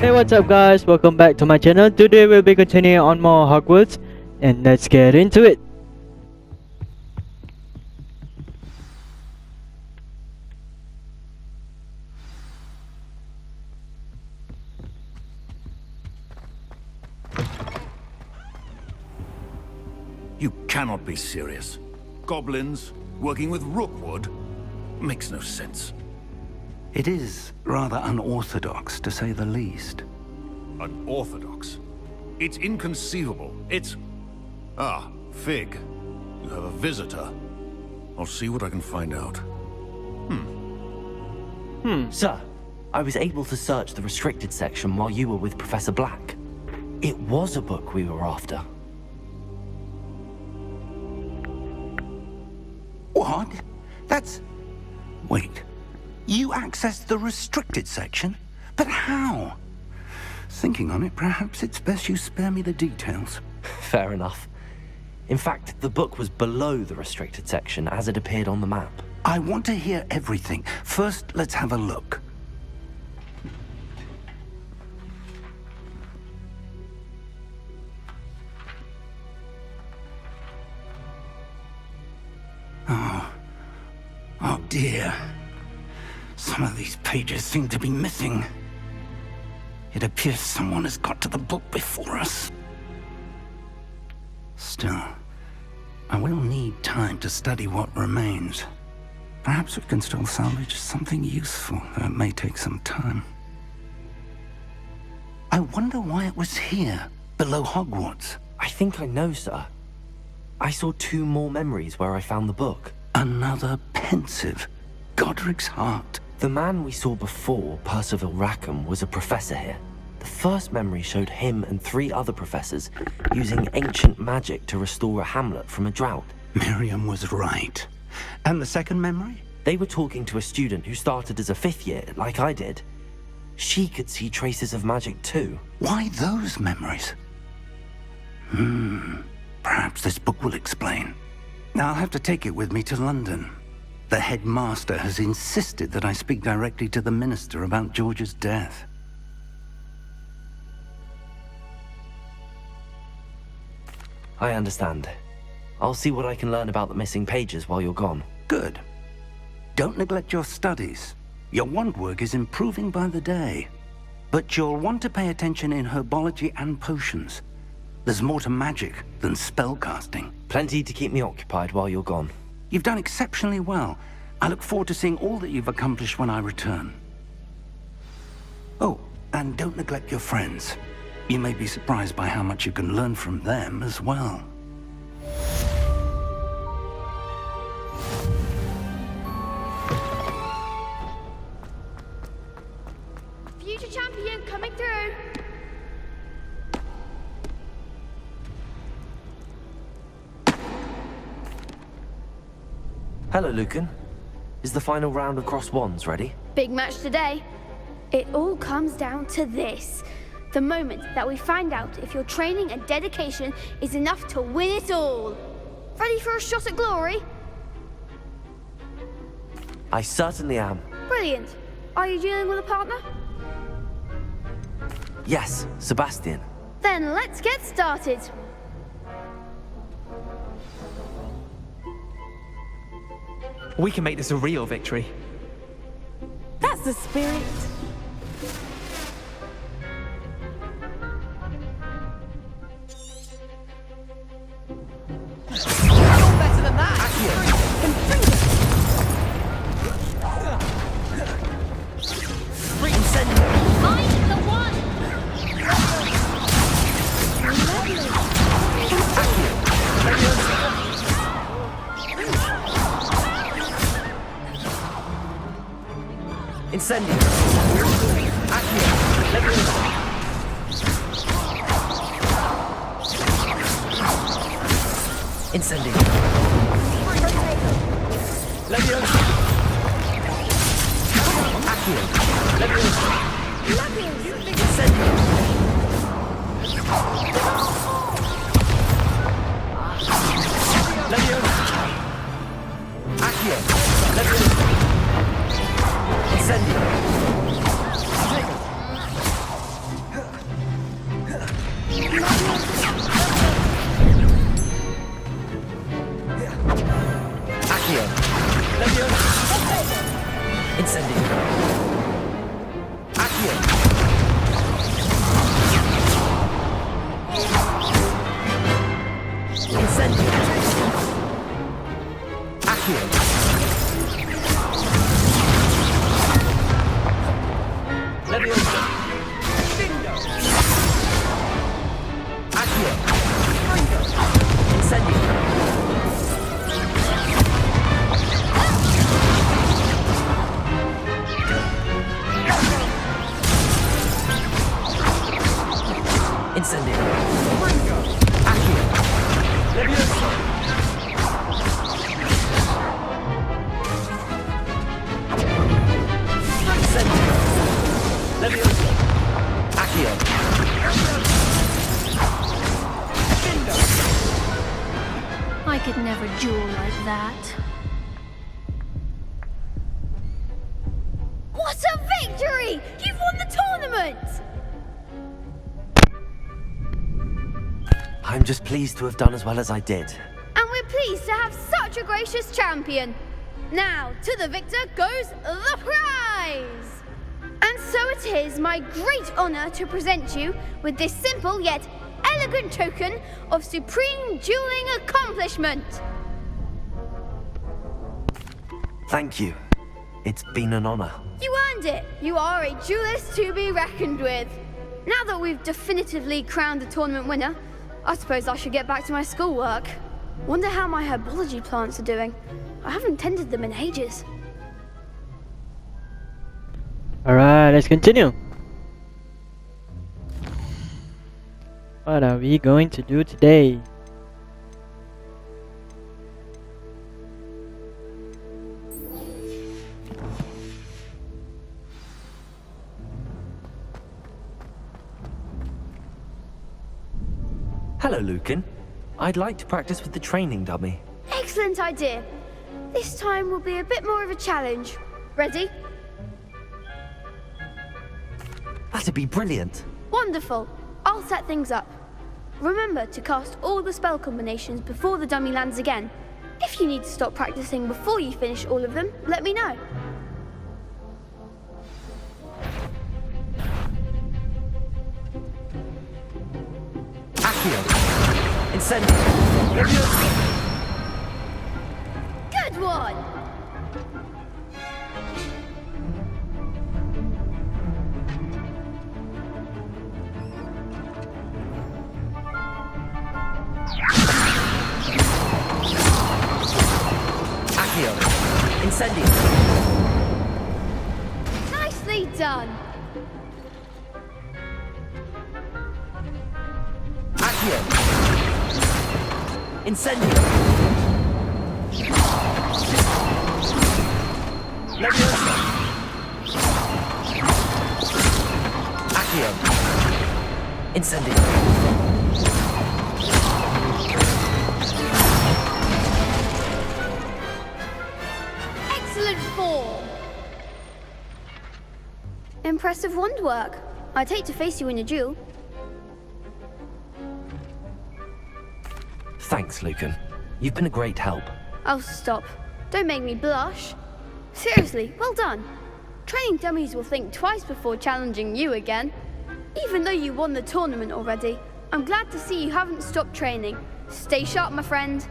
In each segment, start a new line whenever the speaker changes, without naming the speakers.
Hey, what's up guys, welcome back to my channel. Today we'll be continuing on more Hogwarts and let's get into it.
You cannot be serious. Goblins working with Rookwood makes no sense.
It is rather unorthodox, to say the least.
Unorthodox? It's inconceivable. It's... Ah, Fig. You have a visitor. I'll see what I can find out.
Sir, I was able to search the restricted section while you were with Professor Black. It was a book we were after.
What? That's... Wait. You accessed the restricted section? But how? Thinking on it, perhaps it's best you spare me the details.
Fair enough. In fact, the book was below the restricted section as it appeared on the map.
I want to hear everything. First, let's have a look. Oh dear. Some of these pages seem to be missing. It appears someone has got to the book before us. Still, I will need time to study what remains. Perhaps we can still salvage something useful, though it may take some time. I wonder why it was here, below Hogwarts.
I think I know, sir. I saw 2 more memories where I found the book.
Another pensive. Godric's heart.
The man we saw before, Percival Rackham, was a professor here. The first memory showed him and 3 other professors using ancient magic to restore a hamlet from a drought.
Miriam was right. And the second memory?
They were talking to a student who started as a 5th year, like I did. She could see traces of magic too.
Why those memories? Perhaps this book will explain. Now I'll have to take it with me to London. The headmaster has insisted that I speak directly to the minister about George's death.
I understand. I'll see what I can learn about the missing pages while you're gone.
Good. Don't neglect your studies. Your wand work is improving by the day. But you'll want to pay attention in herbology and potions. There's more to magic than spellcasting.
Plenty to keep me occupied while you're gone.
You've done exceptionally well. I look forward to seeing all that you've accomplished when I return. Oh, and don't neglect your friends. You may be surprised by how much you can learn from them as well.
Future champion coming through.
Hello, Lucan. Is the final round of Cross Wands ready?
Big match today. It all comes down to this. The moment that we find out if your training and dedication is enough to win it all. Ready for a shot at glory?
I certainly am.
Brilliant. Are you dealing with a partner?
Yes, Sebastian.
Then let's get started.
We can make this a real victory.
That's the spirit.
You're better than that!
Find the one.
Incendio! Incendio! Leviosa! Accio! Leviosa! Incendio! Leviosa! Accio! Leviosa! Incendio! Incendio. Accio. Incendio. Accio. Leviosa. Bingo. Accio. Bingo. Incendio. Incendio. Bingo. Accio. Leviosa. Incendio. Leviosa. Accio.
I could never duel like that. What a victory! You've won the tournament!
I'm just pleased to have done as well as I did.
And we're pleased to have such a gracious champion. Now, to the victor goes the prize! And so it is my great honor to present you with this simple yet elegant token of supreme dueling accomplishment.
Thank you. It's been an honor.
You earned it. You are a duelist to be reckoned with. Now that we've definitively crowned the tournament winner, I suppose I should get back to my schoolwork. Wonder how my herbology plants are doing. I haven't tended them in ages.
Alright, let's continue. What are we going to do today?
Hello, Lucan. I'd like to practice with the training dummy.
Excellent idea. This time will be a bit more of a challenge. Ready?
That'd be brilliant.
Wonderful. I'll set things up. Remember to cast all the spell combinations before the dummy lands again. If you need to stop practicing before you finish all of them, let me know.
Accio. Incendio. Leviosa.
Good one!
Accio. Incendio.
Nicely done!
Accio. Incendio. Leviosa. Accio. Incendio.
Excellent form! Impressive wand work. I'd hate to face you in a duel.
Thanks, Lucan. You've been a great help.
Oh, stop. Don't make me blush. Seriously, well done. Training dummies will think twice before challenging you again. Even though you won the tournament already, I'm glad to see you haven't stopped training. Stay sharp, my friend.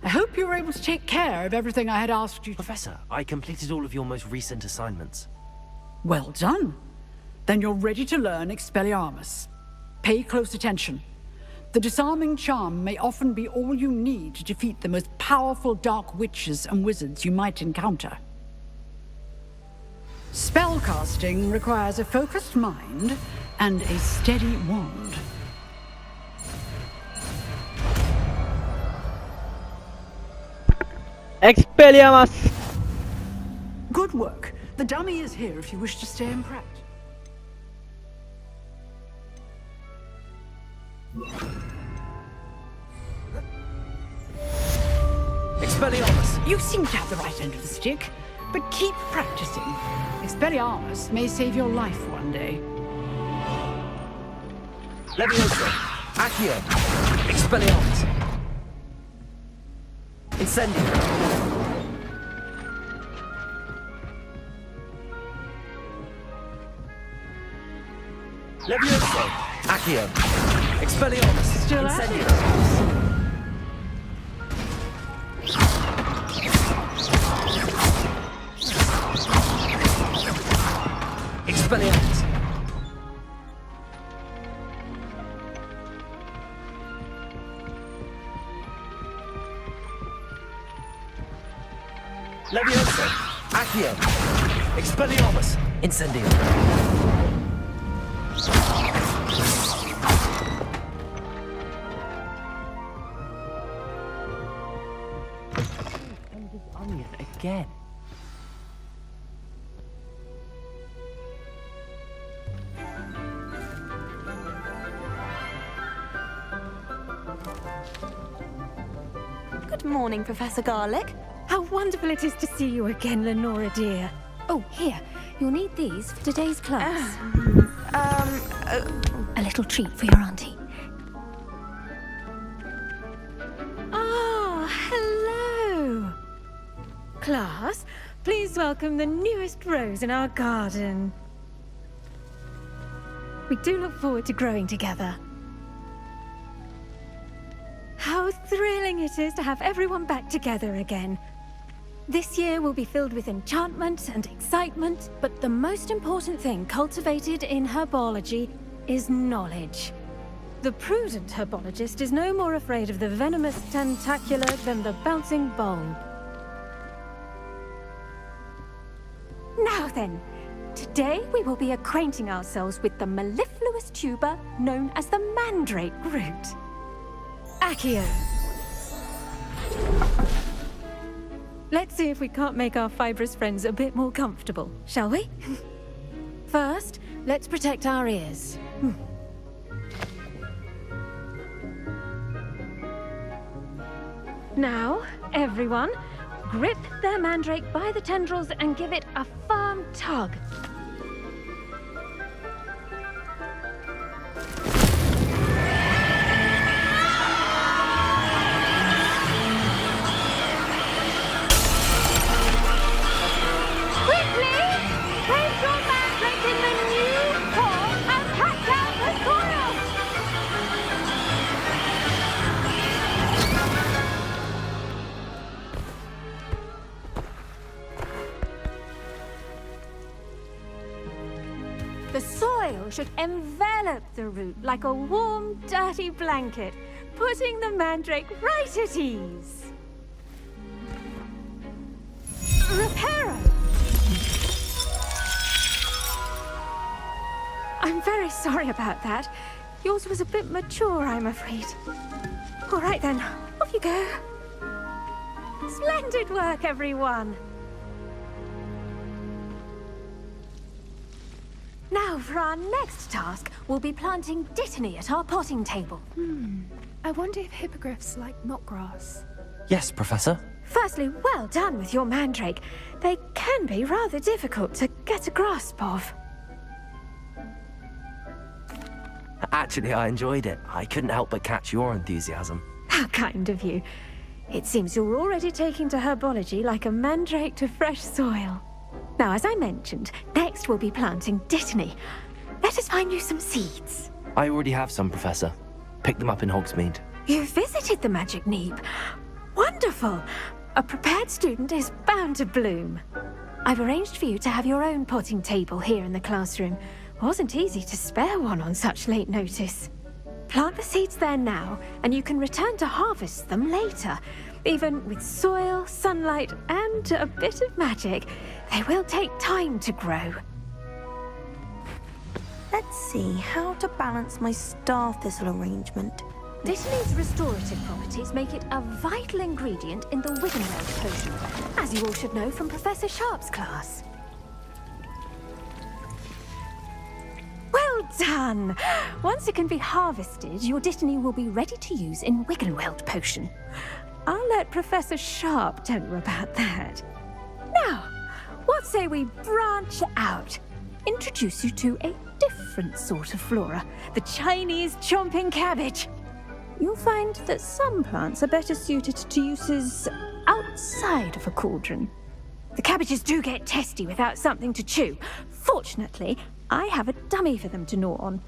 I hope you were able to take care of everything I had asked you to.
Professor, I completed all of your most recent assignments.
Well done. Then you're ready to learn Expelliarmus. Pay close attention. The disarming charm may often be all you need to defeat the most powerful dark witches and wizards you might encounter. Spellcasting requires a focused mind and a steady wand.
Expelliarmus!
Good work. The dummy is here if you wish to stay and practice.
Expelliarmus!
You seem to have the right end of the stick, but keep practicing. Expelliarmus may save your life one day.
Leviosa! Accio! Expelliarmus! Incendio! Leviosa! Accio! Expelliarmus!
Still at
Incendio!
it?
Expelliarmus! Leviosa! Accio! Expelliarmus! Incendio!
Onion again.
Good morning, Professor Garlic. How wonderful it is to see you again, Lenora dear. Oh, here. You'll need these for today's class. A little treat for your auntie. Ah, hello. Class, please welcome the newest rose in our garden. We do look forward to growing together. How thrilling it is to have everyone back together again. This year will be filled with enchantment and excitement, but the most important thing cultivated in herbology is knowledge. The prudent herbologist is no more afraid of the venomous tentacular than the bouncing bulb. Now then, today we will be acquainting ourselves with the mellifluous tuber known as the mandrake root. Accio. Let's see if we can't make our fibrous friends a bit more comfortable, shall we? First, let's protect our ears. Now, everyone, grip their mandrake by the tendrils and give it a firm tug. The soil should envelop the root like a warm, dirty blanket, putting the mandrake right at ease. Reparo! I'm very sorry about that. Yours was a bit mature, I'm afraid. All right then, off you go. Splendid work, everyone. Now, for our next task, we'll be planting dittany at our potting table.
I wonder if hippogriffs like knotgrass.
Yes, Professor.
Firstly, well done with your mandrake. They can be rather difficult to get a grasp of.
Actually, I enjoyed it. I couldn't help but catch your enthusiasm.
How kind of you. It seems you're already taking to herbology like a mandrake to fresh soil. Now, as I mentioned, next we'll be planting dittany. Let us find you some seeds.
I already have some, Professor. Pick them up in Hogsmeade.
You visited the Magic Neep. Wonderful. Wonderful! A prepared student is bound to bloom. I've arranged for you to have your own potting table here in the classroom. Wasn't easy to spare one on such late notice. Plant the seeds there now, and you can return to harvest them later. Even with soil, sunlight, and a bit of magic, they will take time to grow.
Let's see how to balance my star thistle arrangement.
Dittany's restorative properties make it a vital ingredient in the Wiggenweld potion, as you all should know from Professor Sharp's class. Well done! Once it can be harvested, your Dittany will be ready to use in Wiggenweld potion. I'll let Professor Sharp tell you about that. Now, what say we branch out? Introduce you to a different sort of flora, the Chinese chomping cabbage. You'll find that some plants are better suited to uses outside of a cauldron. The cabbages do get testy without something to chew. Fortunately, I have a dummy for them to gnaw on.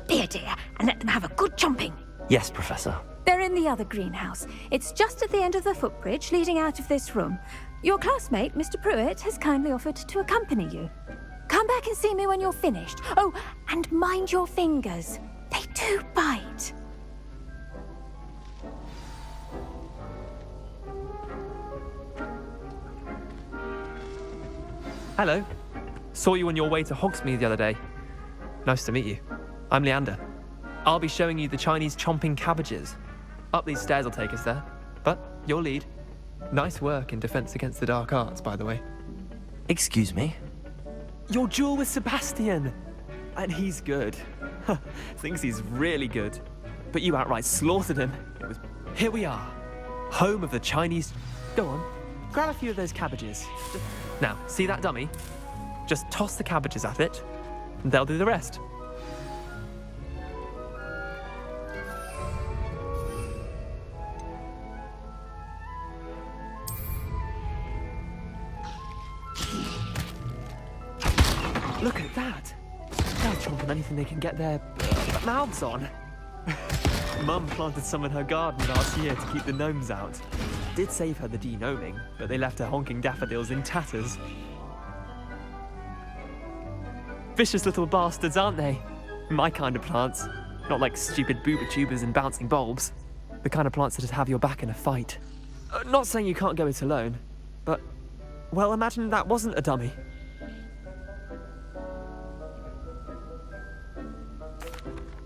Be a dear and let them have a good chomping.
Yes, Professor.
They're in the other greenhouse. It's just at the end of the footbridge leading out of this room. Your classmate, Mr. Pruitt, has kindly offered to accompany you. Come back and see me when you're finished. Oh, and mind your fingers. They do bite.
Hello. Saw you on your way to Hogsmeade the other day. Nice to meet you. I'm Leander. I'll be showing you the Chinese chomping cabbages. Up these stairs will take us there. But your lead. Nice work in Defense Against the Dark Arts, by the way.
Excuse me?
Your duel with Sebastian! And he's good. Thinks he's really good. But you outright slaughtered him. Here we are. Home of the Chinese... Go on. Grab a few of those cabbages. Now, see that dummy? Just toss the cabbages at it, and they'll do the rest. Look at that! They'll chomp on anything they can get their mouths on. Mum planted some in her garden last year to keep the gnomes out. Did save her the de-gnoming, but they left her honking daffodils in tatters. Vicious little bastards, aren't they? My kind of plants. Not like stupid booba tubers and bouncing bulbs. The kind of plants that'd have your back in a fight. Not saying you can't go it alone, but... Well, imagine that wasn't a dummy.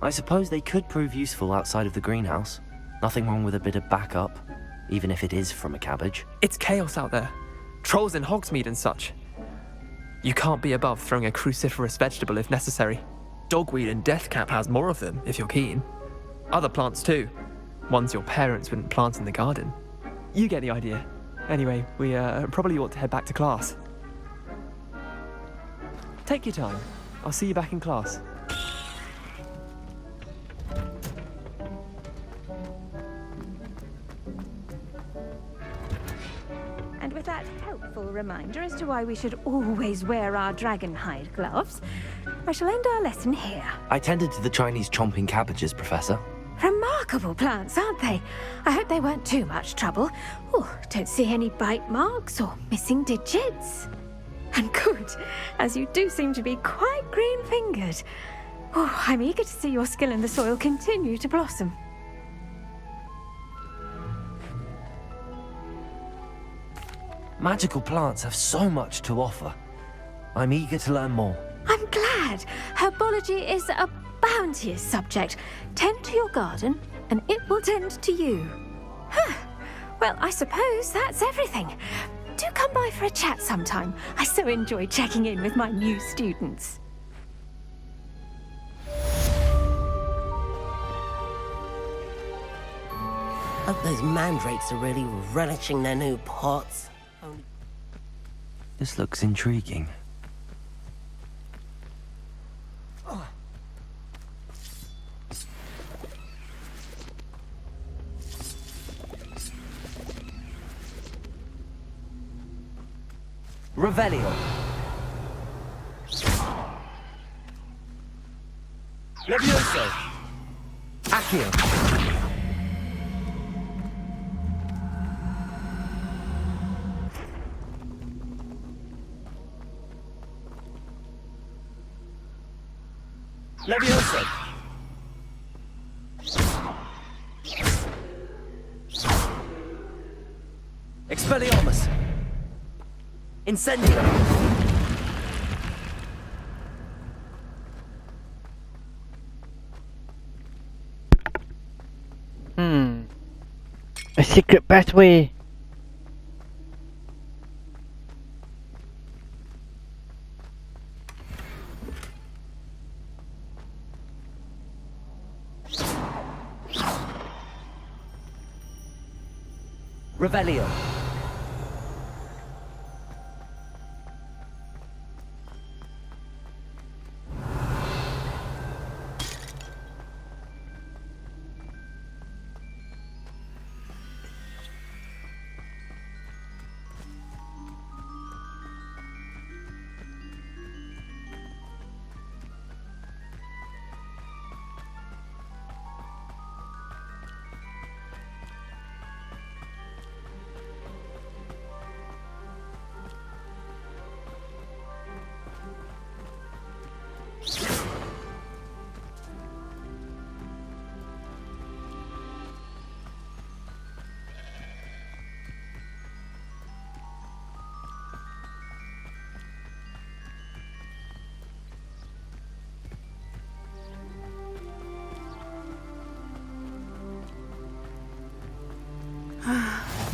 I suppose they could prove useful outside of the greenhouse. Nothing wrong with a bit of backup, even if it is from a cabbage.
It's chaos out there. Trolls in Hogsmeade and such. You can't be above throwing a cruciferous vegetable if necessary. Dogweed and deathcap has more of them, if you're keen. Other plants too. Ones your parents wouldn't plant in the garden. You get the idea. Anyway, we probably ought to head back to class. Take your time. I'll see you back in class.
And with that helpful reminder as to why we should always wear our dragonhide gloves, I shall end our lesson here.
I tended to the Chinese chomping cabbages, Professor.
Remarkable plants, aren't they? I hope they weren't too much trouble. Oh, don't see any bite marks or missing digits. And good, as you do seem to be quite green-fingered. Oh, I'm eager to see your skill in the soil continue to blossom.
Magical plants have so much to offer. I'm eager to learn more.
I'm glad. Herbology is a bounteous subject. Tend to your garden, and it will tend to you. Huh. Well, I suppose that's everything. Do come by for a chat sometime. I so enjoy checking in with my new students.
Hope those mandrakes are really relishing their new pots.
This looks intriguing.
Revelio. Levioso. Accio. Levioso!
Expelliarmus! Incendio!
A secret pathway.
Revelio.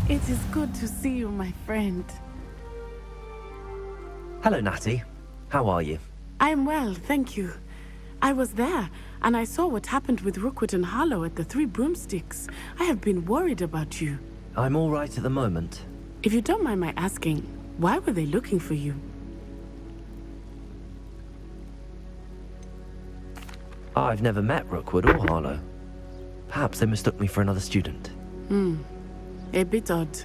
It is good to see you, my friend.
Hello, Natty. How are you?
I am well, thank you. I was there, and I saw what happened with Rookwood and Harlow at the Three Broomsticks. I have been worried about you.
I'm all right at the moment.
If you don't mind my asking, why were they looking for you?
I've never met Rookwood or Harlow. Perhaps they mistook me for another student.
A bit odd.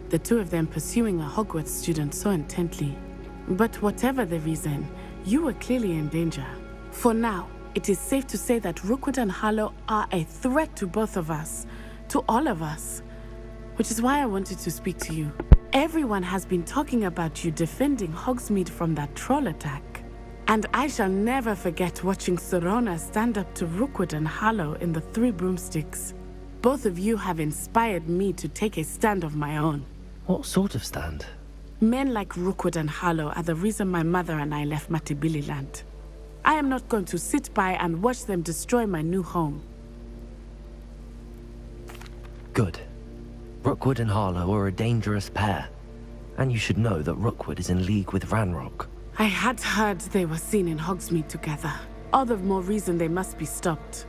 The two of them pursuing a Hogwarts student so intently. But whatever the reason, you were clearly in danger. For now, it is safe to say that Rookwood and Harlow are a threat to both of us. To all of us. Which is why I wanted to speak to you. Everyone has been talking about you defending Hogsmeade from that troll attack. And I shall never forget watching Sorona stand up to Rookwood and Harlow in the Three Broomsticks. Both of you have inspired me to take a stand of my own.
What sort of stand?
Men like Rookwood and Harlow are the reason my mother and I left Matabeleland. I am not going to sit by and watch them destroy my new home.
Good. Rookwood and Harlow are a dangerous pair. And you should know that Rookwood is in league with Ranrock.
I had heard they were seen in Hogsmeade together. All the more reason they must be stopped.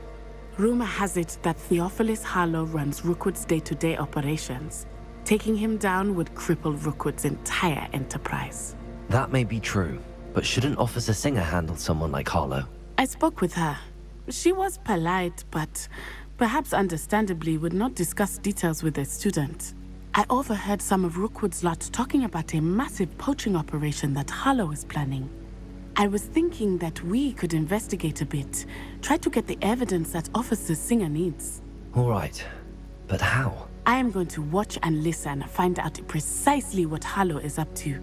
Rumor has it that Theophilus Harlow runs Rookwood's day-to-day operations. Taking him down would cripple Rookwood's entire enterprise.
That may be true, but shouldn't Officer Singer handle someone like Harlow?
I spoke with her. She was polite, but perhaps understandably would not discuss details with a student. I overheard some of Rookwood's lot talking about a massive poaching operation that Harlow is planning. I was thinking that we could investigate a bit, try to get the evidence that Officer Singer needs.
All right, but how?
I am going to watch and listen, find out precisely what Harlow is up to.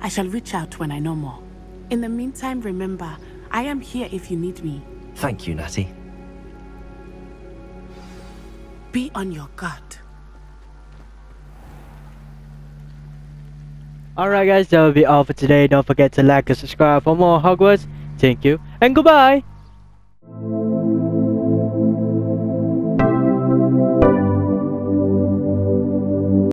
I shall reach out when I know more. In the meantime, remember, I am here if you need me.
Thank you, Natty.
Be on your guard.
Alright guys, that will be all for today. Don't forget to like and subscribe for more Hogwarts. Thank you and goodbye.